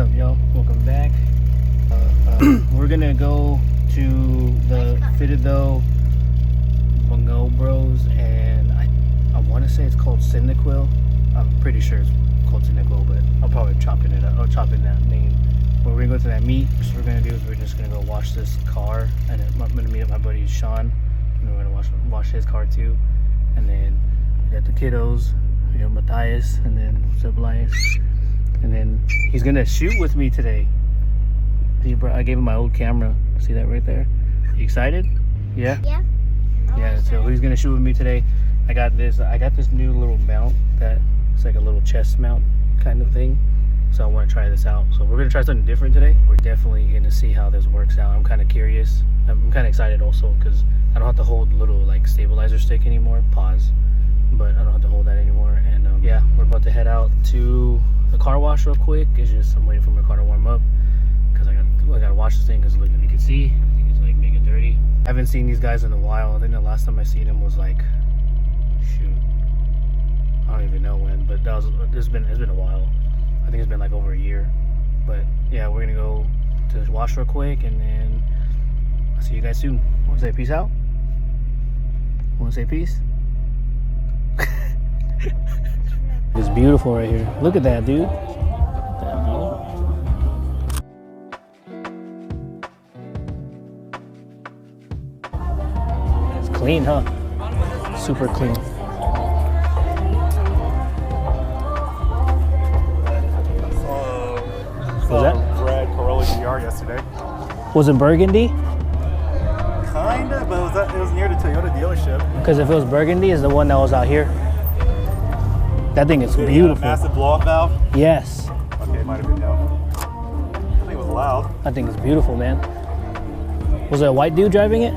up, y'all? Welcome back. We're gonna go to the Bango Bros, and I want to say it's called Sindyquill. I'm pretty sure it's called Sindyquill, but I'll probably chop in that name. But we're gonna go to that meet. What we're gonna do is we're just gonna go wash this car, and then I'm gonna meet up my buddy Sean, and we're gonna wash his car too. And then we got the kiddos, we got Matthias, and then Elias. And then he's gonna shoot with me today. I gave him my old camera. See that right there? You excited? Yeah? Yeah. Yeah, so he's gonna shoot with me today. I got this new little mount that it's like a little chest mount kind of thing. So I want to try this out. So we're gonna try something different today. We're definitely gonna see how this works out. I'm kind of curious. I'm kind of excited also because I don't have to hold the little like stabilizer stick anymore. Pause. But I don't have to hold that anymore. And yeah, we're about to head out to the car wash real quick. It's just I'm waiting for my car to warm up because I gotta wash this thing because look, if you can see, I think it's like making dirty. I haven't seen these guys in a while. I think the last time I seen them was like, shoot, I don't even know when, but it's been a while. I think it's been like over a year. But yeah, we're gonna go to the wash real quick, and then I'll see you guys soon. Want to say peace out? Want to say peace? It's beautiful right here. Look at that, dude. It's clean, huh? Super clean. Was that red Corolla GR yesterday? Was it burgundy? Kinda, but it was near the Toyota dealership. Because if it was burgundy, it's the one that was out here. That thing is beautiful. Massive blow-up valve? Yes. Okay, it might have been no. I think it was loud. That thing is beautiful, man. Was it a white dude driving it? I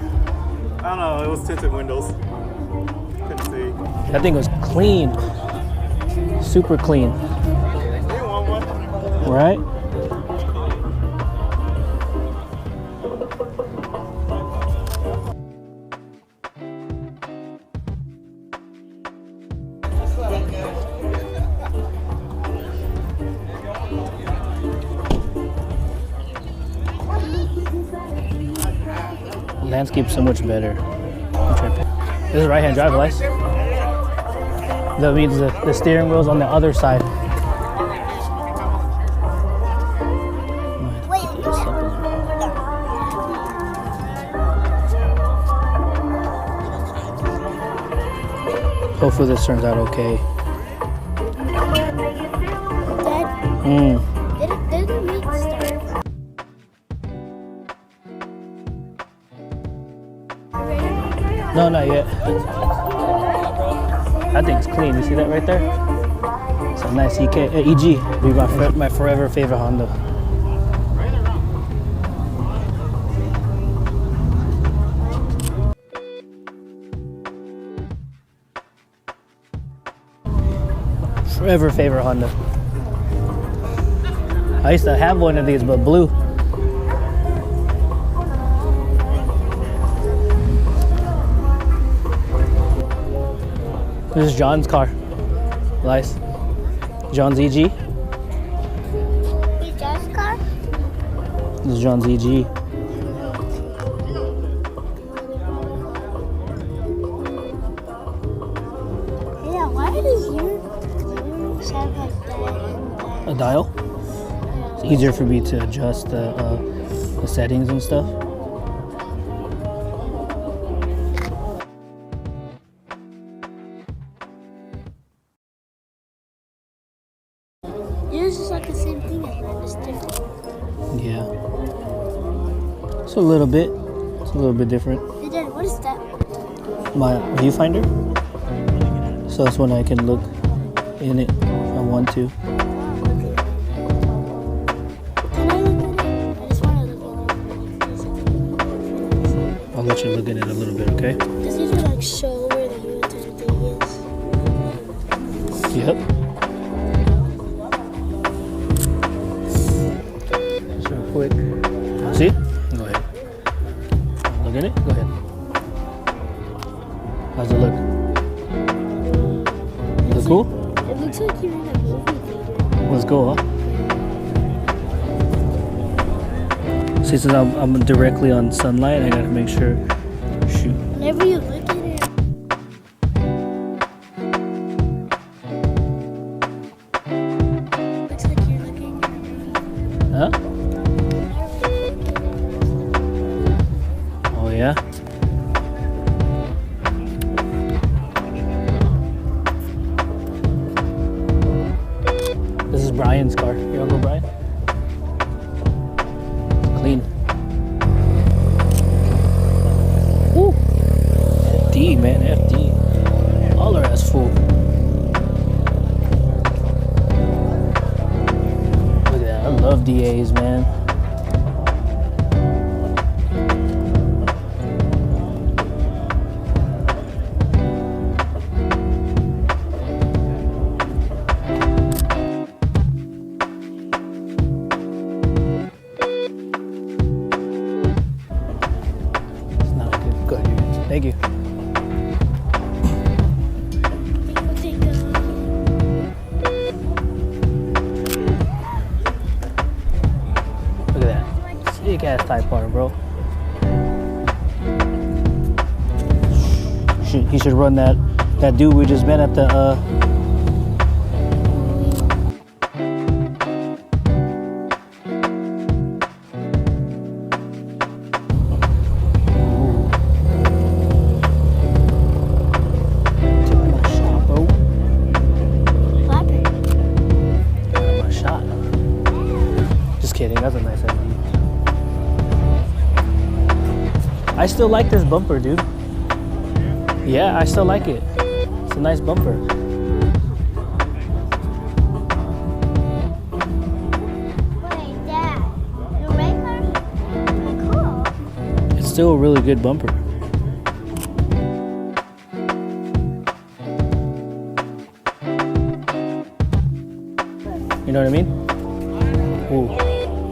don't know, it was tinted windows. Couldn't see. That thing was clean. Super clean. Right? Landscape's so much better. This is right-hand drive, Elias. That means the steering wheel's on the other side. Hopefully this turns out okay. Did the meet start? No, not yet. That thing's clean. You see that right there? It's a nice EG. We got my forever favorite Honda. Forever favorite Honda. I used to have one of these, but blue. This is John's car. Nice. John's EG. Is John's car? This is John's EG. Yeah, why does yours have like that? A dial. It's easier for me to adjust the settings and stuff. Yours is like the same thing as mine, it's different. Yeah. It's a little bit. It's a little bit different. Hey Dad, what is that? My viewfinder. So that's when I can look in it if I want to. Can I look at it? I just want to look at it. I'll let you look at it a little bit, okay? Does it like show where the U-turn thing is? Yep. So quick. See? Go ahead. Look at it? Go ahead. How's it look? Is it cool? It looks like you're in a movie theater. Let's go, huh? See, since I'm directly on sunlight, I gotta make sure. Shoot. Whenever you look at it. Looks like you're looking at me. Huh? Oh yeah. This is Brian's car. Your Uncle Brian? Clean. Woo! FD, man, FD. All our ass full. Look at that. I love DAs, man. Thank you. Look at that. Sick ass Type R, bro. He should run that dude we just met at the kidding, that's a nice idea. I still like this bumper, dude. Yeah, I still like it. It's a nice bumper. Wait, Dad, your red car's pretty cool. It's still a really good bumper. You know what I mean? Ooh.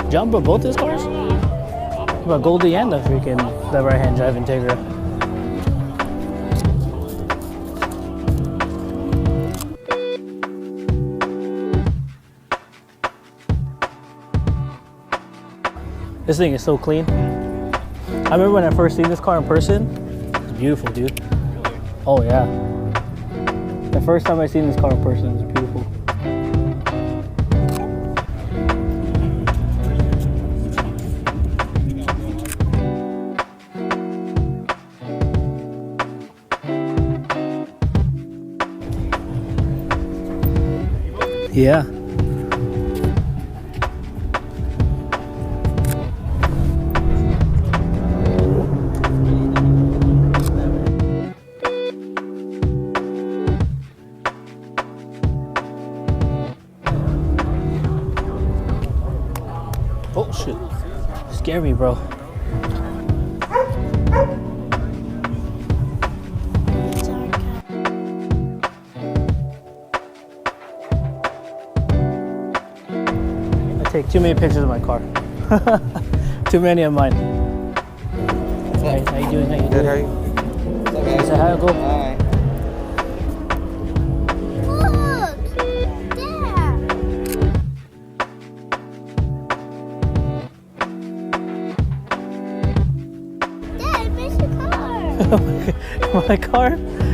John brought both his cars? What about Goldie and the right-hand drive Integra? This thing is so clean. I remember when I first seen this car in person. It's beautiful, dude. Oh yeah. The first time I seen this car in person, it was beautiful. Yeah. Oh shit. Scare me, bro. Take too many pictures of my car. Too many of mine. Hey, how you doing? How you Good, doing? how are you? What's up, guys? Say hi, Uncle. Hi. Look! Dad! Dad, I missed your car! My car?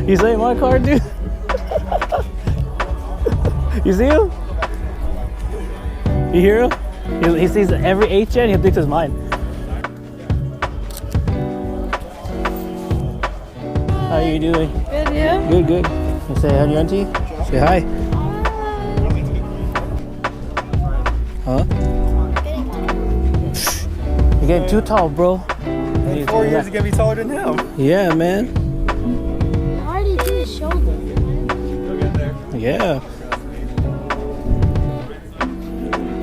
You say my car, dude? You see him? You hear him? He sees every 8 gen, he thinks it's mine. How you doing? Good, you? Good, good. You say hi to your auntie? Say hi. Huh? You're getting too tall, bro. In 4 years, you're gonna be taller than him. Yeah, man. How did he do his shoulder? You'll get there. Yeah.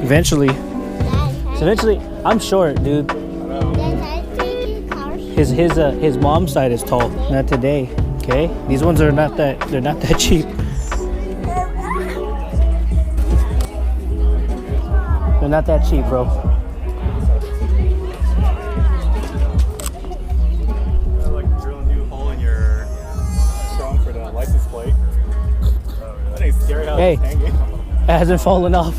Eventually. Dad, So eventually, I'm short, dude. Dad, can I take your car? His mom's side is tall. Not today. Okay. These ones are not that. They're not that cheap. They're not that cheap, bro. Like drill a new hole in your trunk for the license plate. That ain't scary how Hey. it's hanging. It hasn't fallen off.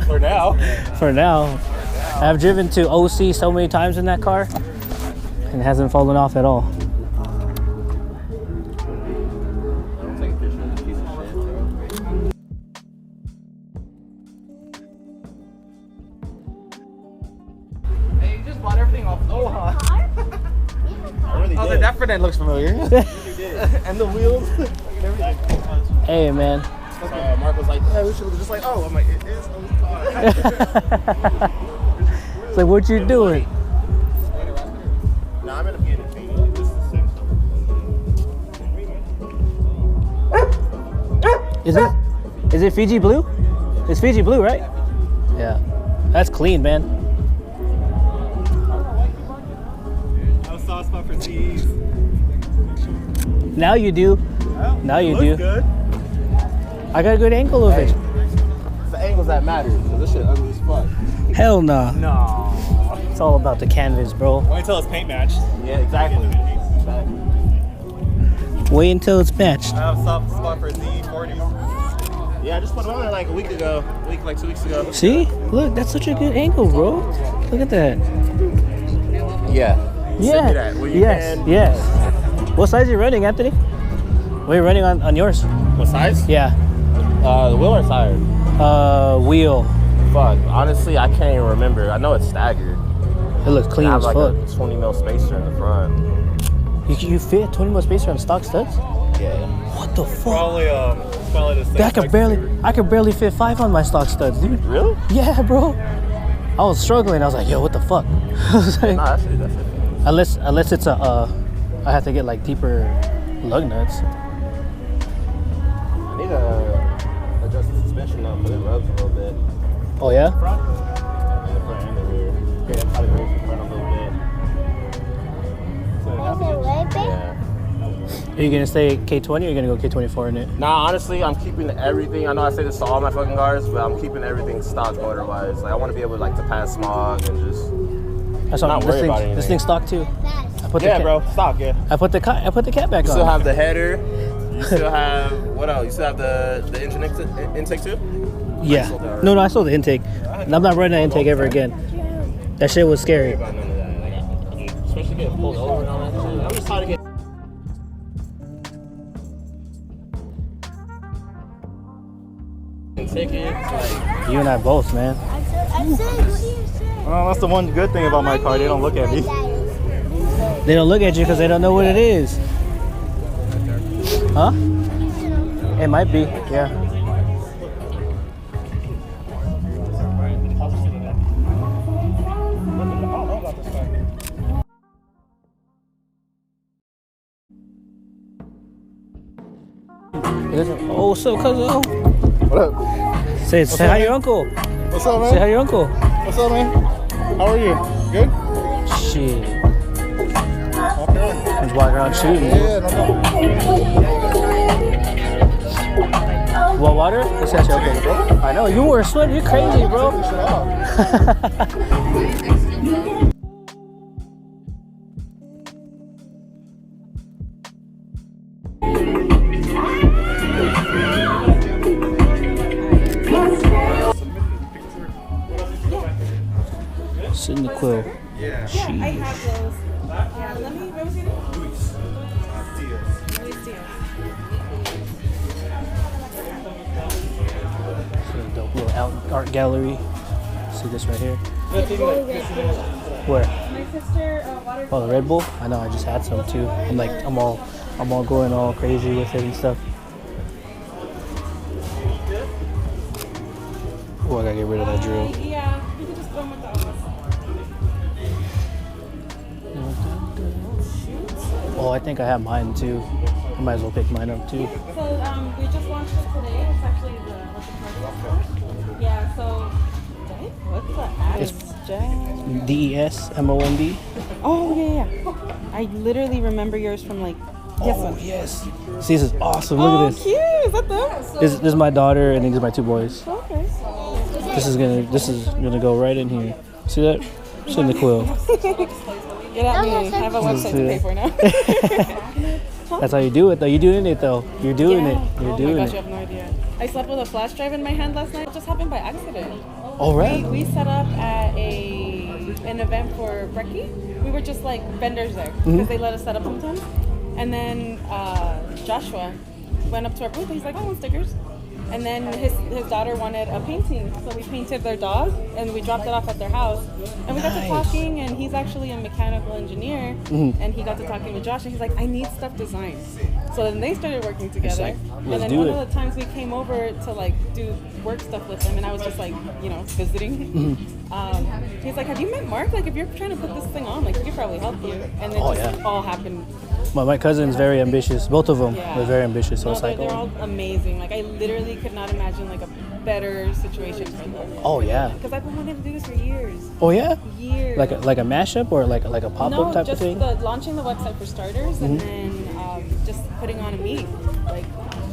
For now. For now. I've driven to OC so many times in that car, and it hasn't fallen off at all. Hey, you just bought everything off Oha. I really did. That front end looks familiar. And the wheels. Look at everything. Hey, man. Mark was like, yeah, we should look just like, oh, I'm like, it is Oha. It's like, what you doing? No, I'm gonna be in the thing. This is the same stuff. Is it Fiji blue? It's Fiji blue, right? Yeah. That's clean, man. I have a soft spot for these. Now you do. Well, Now you looks do. Good. I got a good angle of it. It's the angles that matter. Cause this shit ugly as fuck. Hell nah. No. It's all about the canvas, bro. Wait until it's paint matched. Yeah, exactly. Wait until it's matched. I have a soft spot for Z40s. Yeah, I just put it on there like a week ago. Like 2 weeks ago. See? Look, that's such a good angle, bro. Look at that. Yeah. Yeah. Send me that when you Yes. can. Yes. What size are you running, Anthony? What are you running on yours? What size? Yeah. The wheel or tire? Wheel. Fuck. Honestly, I can't even remember. I know it's staggered. It looks clean I as have like fuck. a 20 mil spacer in the front. You fit 20 mil spacer on stock studs? Yeah. What the fuck? Probably the same. I could barely fit 5 on my stock studs, dude. Really? Yeah, bro. I was struggling. I was like, yo, what the fuck? I was like, Nah, that's it. unless it's a I have to get like deeper lug nuts. I need to adjust the suspension up, but it rubs a little bit. Oh yeah? Front? And the front and the rear. Yeah, I probably raise the front a little bit. Yeah. Are you gonna stay K20 or are you gonna go K24 in it? Nah, honestly, I'm keeping everything. I know I say this to all my fucking cars, but I'm keeping everything stock motor wise. Like I want to be able to pass smog and just That's not worry about anything. This thing's stock too. bro, stock. Yeah. I put the cat back You on. still have the header. You still have what else? You still have the engine intake too. Yeah. No, I sold the intake. And I'm not running that intake ever again. That shit was scary. About none of that. Like, especially getting pulled over and all that shit. I'm just trying to get. Tickets, like. You and I both, man. Well, that's the one good thing about my car. They don't look at me. They don't look at you because they don't know what it is. Huh? It might be, yeah. Oh, what's up, cousin? What up? Say hi to your uncle. What's up, man? Say hi to your uncle. What's up, man? How are you? Good? Shit. Okay. Just walking around shooting. Yeah, no problem. Want water? Let's ask you, okay, bro. I know, you were sweating. You're crazy, bro. Sindyquill. Yeah. Sheesh. I have those. Yeah, let me, what was your name? Luis Diaz. So a dope little art gallery. See this right here? Where? My sister, water. Oh, the Red Bull? I know, I just had some too. I'm all going all crazy with it and stuff. Oh, I gotta get rid of that drill. Yeah, you can just go with those. Oh, I think I have mine too. I might as well pick mine up too. So we just launched it today. It's actually what's the first. Yeah. So what's the ad? It's Jen. DESMOND. Oh yeah. I literally remember yours from like. Oh yes. See, this is awesome. Look at this. Cute. Is that them? This is my daughter, and these are my 2 boys. Okay. This is gonna go right in here. See that? Sindyquill. Get at me. I have a website to pay for now. That's how you do it, though. You're doing it, though. You're doing it. You're doing Oh my gosh, it. you have no idea. I slept with a flash drive in my hand last night. It just happened by accident. All right. We set up at a an event for Brekkie. We were just like vendors there because they let us set up sometimes. And then Joshua went up to our booth and he's like, I want stickers. And then his daughter wanted a painting, so we painted their dog and we dropped it off at their house. And we got to talking, and he's actually a mechanical engineer, and he got to talking with Josh, and he's like, I need stuff designed. So then they started working together. Like, and then one of the times we came over to like do work stuff with him, and I was just like, you know, visiting. He's like, have you met Mark? Like, if you're trying to put this thing on, like, he could probably help you. And it just all happened. My cousin's very ambitious. Both of them are very ambitious. So it's like, they're all amazing. Like, I literally could not imagine like a better situation for them. Oh yeah. Because I've been wanting to do this for years. Oh yeah. Years. Like a mashup or like a pop-up type of thing. No, just launching the website for starters, and then just putting on a meet. Like,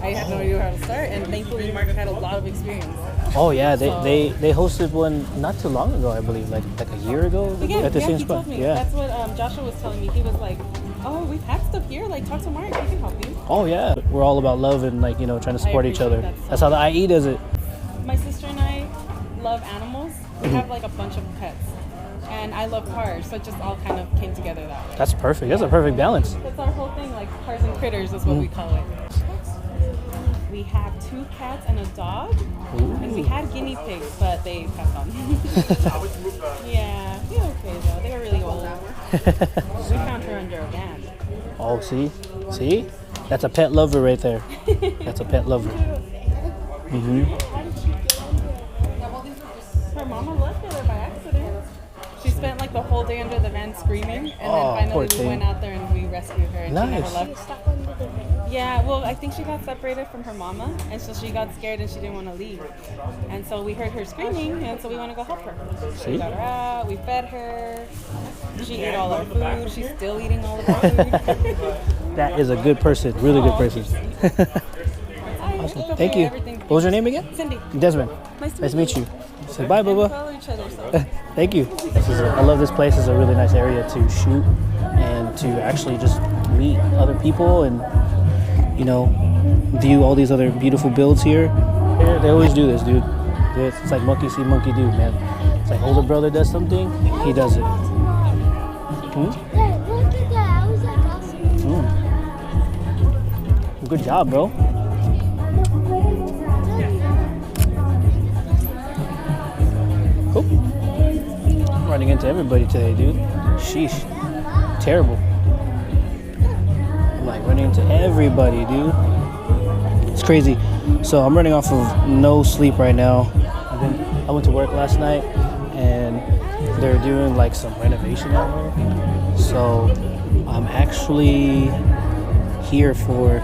I had no idea how to start, and thankfully Mark had a lot of experience. Oh yeah, they hosted one not too long ago, I believe, like a year ago at the same spot. Told me. Yeah. That's what Joshua was telling me. He was like, oh, we've had stuff here. Like, talk to Mark. He can help you. Oh yeah, we're all about love and like, you know, trying to support each other. That's how the IE does it. My sister and I love animals. We have like a bunch of pets, and I love cars, so it just all kind of came together that way. That's perfect. That's a perfect balance. That's our whole thing. Like, cars and critters is what we call it. We have 2 cats and a dog, and we had guinea pigs, but they passed on. Yeah, they're okay though. They were really old. We found her under a van. Oh, see? That's a pet lover right there. That's a pet lover. Her mama left her there by accident. She spent like the whole day under the van screaming, and then finally we went out there and we rescued her, and she never left. Yeah, well, I think she got separated from her mama, and so she got scared and she didn't want to leave. And so we heard her screaming, and so we want to go help her. So we got her out, we fed her, she ate all our food, she's still eating all of our food. That is a good person, really good person. Awesome. Thank you. What was your name again? Cindy. Desmond. Nice to meet you. Say bye, We Bubba. follow each other, so. Thank you. I love this place. It's a really nice area to shoot and to actually just meet other people and, you know, view all these other beautiful builds here. They always do this, dude. It's like monkey see, monkey do, man. It's like older brother does something, he does it. Look at that. I was like, awesome. Good job, bro. Cool. I'm running into everybody today, dude. Sheesh. Terrible. I'm like running into everybody, dude. It's crazy. So I'm running off of no sleep right now. I went to work last night and they're doing like some renovation out here. So I'm actually here for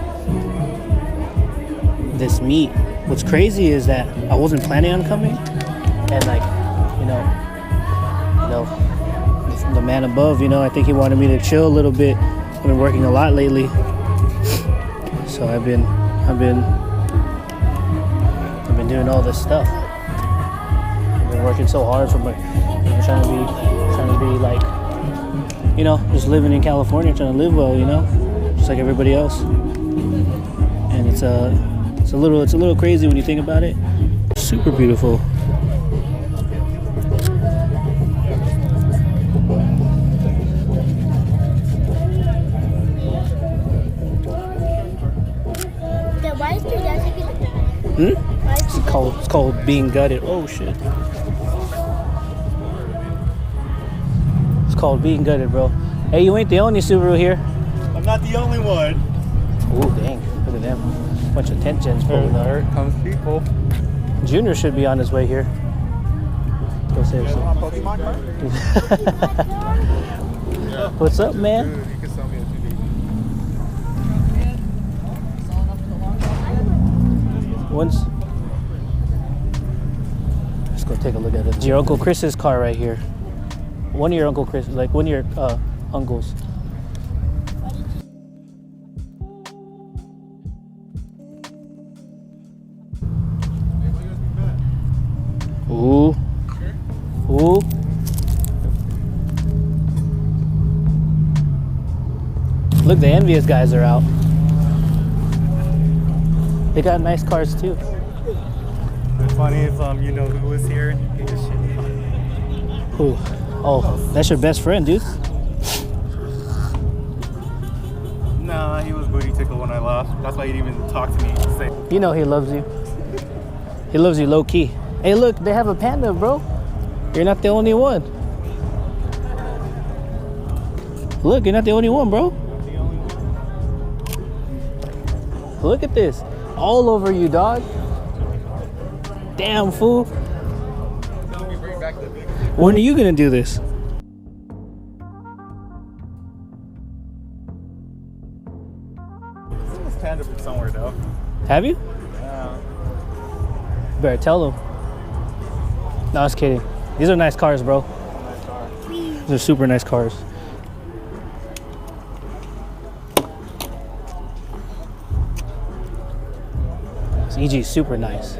this meet. What's crazy is that I wasn't planning on coming, and like, you know, the man above, you know, I think he wanted me to chill a little bit. I've been working a lot lately, so I've been doing all this stuff. I've been working so hard for my, trying to be like, you know, just living in California, trying to live well, you know, just like everybody else. And it's a little crazy when you think about it. Super beautiful. Why is your dad taking the It's called being gutted. Oh shit. It's called being gutted, bro. Hey, you ain't the only Subaru here. I'm not the only one. Oh dang, look at them. Bunch of tent gens pulling up. Here comes people. Junior should be on his way here. Go say what's up. Pokemon card? What's up, man? Dude, you can sell me a 2D. Once. Let's go take a look at it. It's your Uncle Chris's car right here. One of your Uncle Chris, like one of your uncles. Ooh. Ooh. Look, the envious guys are out. They got nice cars too. It's funny if you know who was here. He just shit. Who? Oh, that's your best friend, dude. Nah, he was booty tickled when I left. That's why he didn't even talk to me. Say, You know he loves you. He loves you low key. Hey, look, they have a panda, bro. You're not the only one. Look, you're not the only one, bro. Look at this. All over you, dog. Damn, fool. When are you gonna do this? I've seen this panda from somewhere though. Have you? Yeah. Better tell them. No, I was kidding. These are nice cars, bro. Nice car. These are super nice cars. This EG is super nice.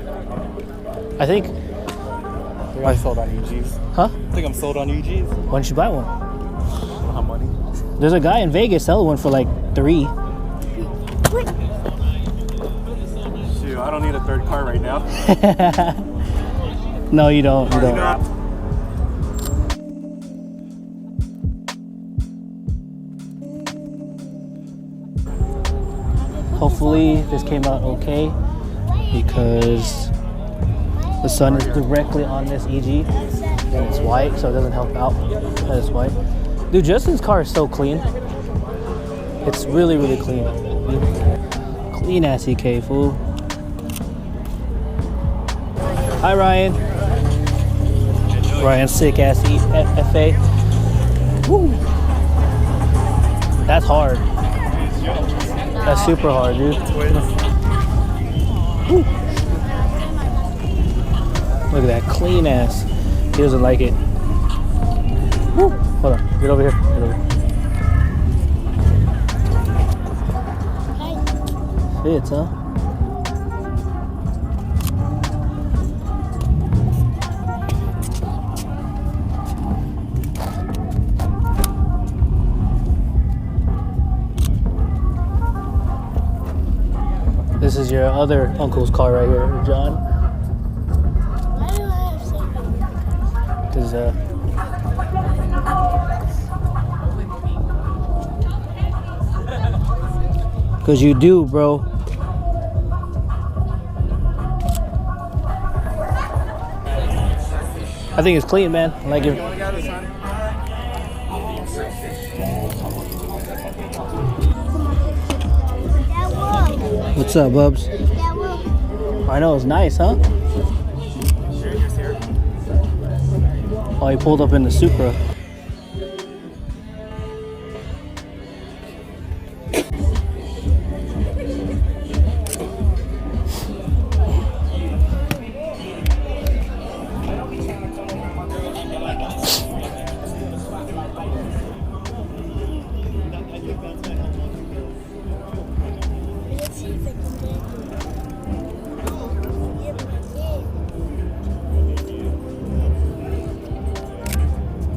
I think. I'm sold on EGs. Huh? I think I'm sold on EGs. Why don't you buy one? I don't have money. There's a guy in Vegas selling one for like 3. Shoot, I don't need a third car right now. No, you don't. You don't. Hopefully this came out okay because the sun is directly on this EG and it's white, so it doesn't help out that it's white. Dude, Justin's car is so clean. It's really, really clean. Clean ass EK, fool. Hi, Ryan. Ryan's sick ass FA. Woo. That's hard. That's super hard, dude. Woo. Look at that clean ass. He doesn't like it. Woo. Hold on. Get over here. Get over here. Fits, huh? This is your other uncle's car right here, John. Why do I have savings? Because, Cause you do, bro. I think it's clean, man. I like it. What's up, Bubs? I know, it's nice, huh? Oh, he pulled up in the Supra.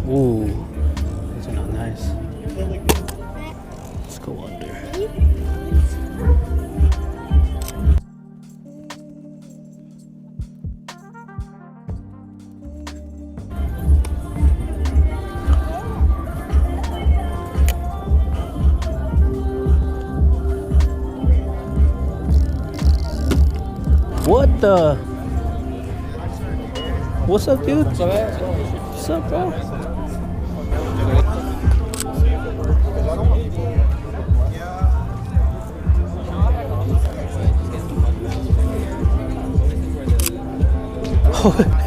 Ooh, those are not nice. Let's go under. What the? What's up, dude? What's up, bro?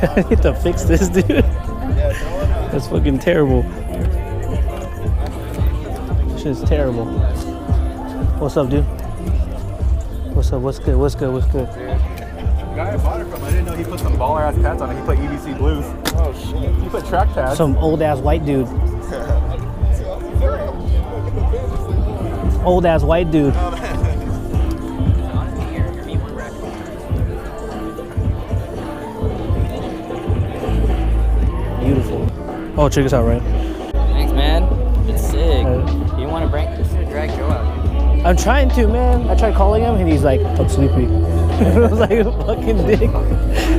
I need to fix this, dude. That's fucking terrible. Shit's terrible. What's up, dude? What's up? What's good? What's good? What's good? The guy I bought it from, I didn't know he put some baller ass pads on it. He put EBC blues. Oh shit. He put track pads. Some old ass white dude. Old ass white dude. Beautiful. Oh, check this out, Ryan. Thanks, man. It's sick. You want to drag Joe out? I'm trying to, man. I tried calling him, and he's like, "I'm sleepy." I was like, "Fucking dick."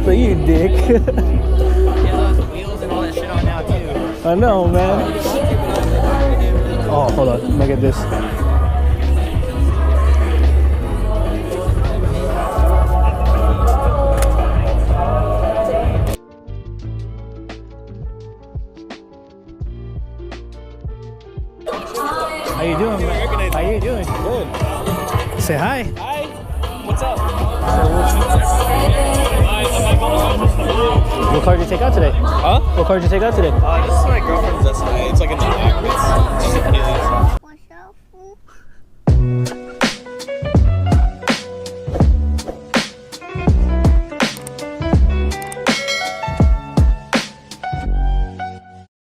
Like, you dick. He has those wheels and all that shit on now too. I know, man. Oh, hold on. Let me get this. How you doing, man? How you doing? Good. Say hi. Hi. What's up? What car did you take out today? Huh? What car did you take out today? This is my girlfriend's SI. It's like an embankment.